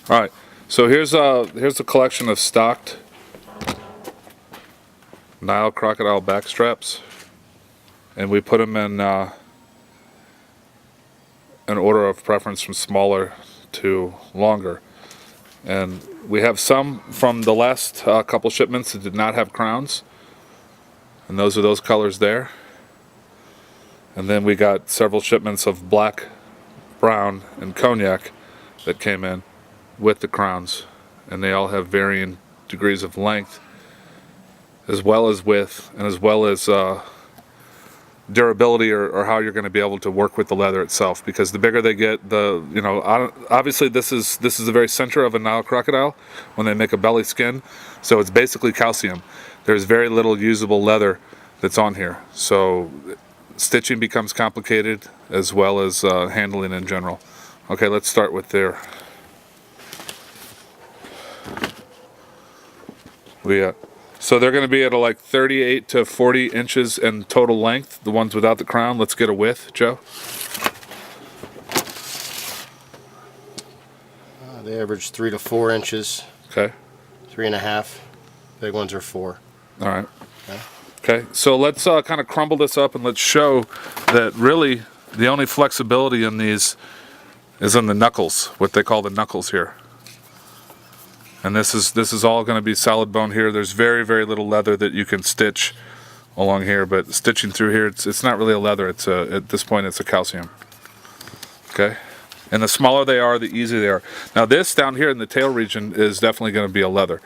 All right, so here's a collection of stocked Nile Crocodile Backstraps, and we put them in an order of preference from smaller to longer. And we have some from the last couple shipments that did not have crowns, and those are those colors there. And then we got several shipments of black, brown, and cognac that came in with the crowns, and they all have varying degrees of length, as well as width, and as well as durability, or how you're going to be able to work with the leather itself. Because the bigger they get, obviously this is the very center of a Nile crocodile when they make a belly skin, so it's basically calcium. There's very little usable leather that's on here, so stitching becomes complicated, as well as handling in general. Okay, let's start with there. So they're going to be at like 38 to 40 inches in total length, the ones without the crown. Let's get a width, Joe. They average 3 to 4 inches. Okay. 3.5. Big ones are 4. All right. Okay, so let's kind of crumble this up, and let's show that really the only flexibility in these is in the knuckles, what they call the knuckles here. And this is all going to be solid bone here. There's very, very little leather that you can stitch along here, but stitching through here, it's not really a leather. It's at this point it's a calcium. Okay, and the smaller they are, the easier they are. Now this down here in the tail region is definitely going to be a leather.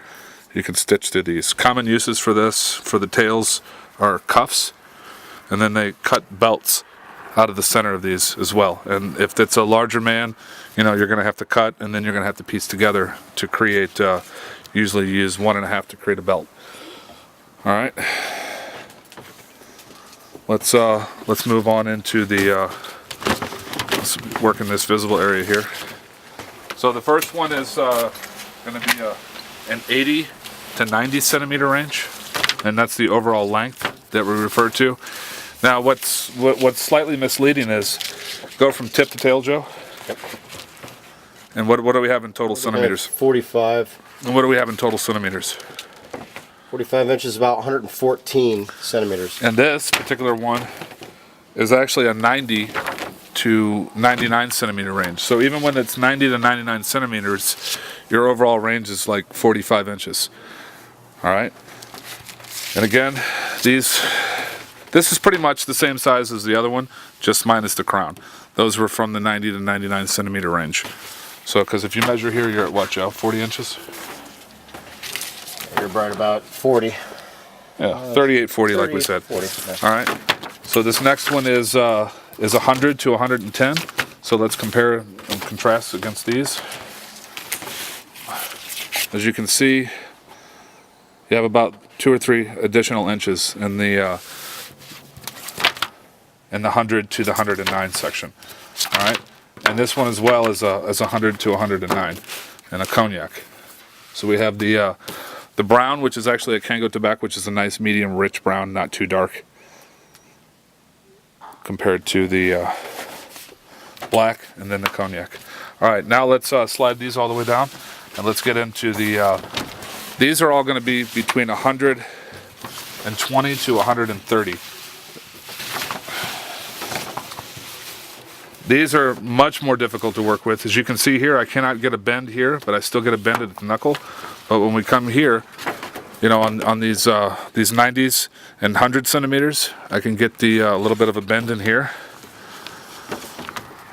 You can stitch through these. Common uses for this, for the tails, are cuffs, and then they cut belts out of the center of these as well. And if it's a larger man, you're going to have to cut, and then you're going to have to piece together to create, usually you use 1.5 to create a belt. All right. Let's move on into the, let's work in this visible area here. So the first one is going to be an 80 to 90 centimeter range, and that's the overall length that we refer to. Now what's slightly misleading is go from tip to tail, Joe. Yep. And what do we have in total centimeters? 45. And what do we have in total centimeters? 45 inches, about 114 centimeters. And this particular one is actually a 90 to 99 centimeter range. So even when it's 90 to 99 centimeters, your overall range is like 45 inches. All right. And again, this is pretty much the same size as the other one, just minus the crown. Those were from the 90 to 99 centimeter range. So, because if you measure here, you're at what, Joe? 40 inches? You're right about 40. Yeah, 38, 40, like we said. 40. Yeah. All right. So this next one is 100 to 110. So let's compare and contrast against these. As you can see, you have about 2 or 3 additional inches in the 100 to the 109 section. All right. And this one as well is a 100 to 109, and a cognac. So we have the brown, which is actually a Kango tobacco, which is a nice medium rich brown, not too dark, compared to the black, and then the cognac. All right, now let's slide these all the way down, and let's get into the. These are all going to be between 120 to 130. These are much more difficult to work with. As you can see here, I cannot get a bend here, but I still get a bend at the knuckle. But when we come here, on these 90s and 100 centimeters, I can get the a little bit of a bend in here.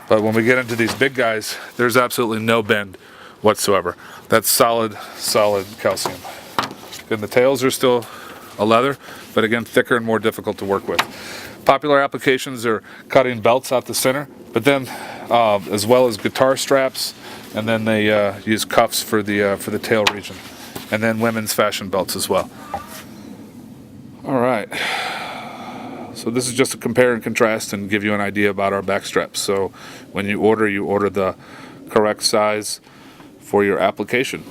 But when we get into these big guys, there's absolutely no bend whatsoever. That's solid calcium. And the tails are still a leather, but again, thicker and more difficult to work with. Popular applications are cutting belts out the center, but then as well as guitar straps, and then they use cuffs for the tail region, and then women's fashion belts as well. All right, so this is just to compare and contrast and give you an idea about our back straps. So when you order the correct size for your application.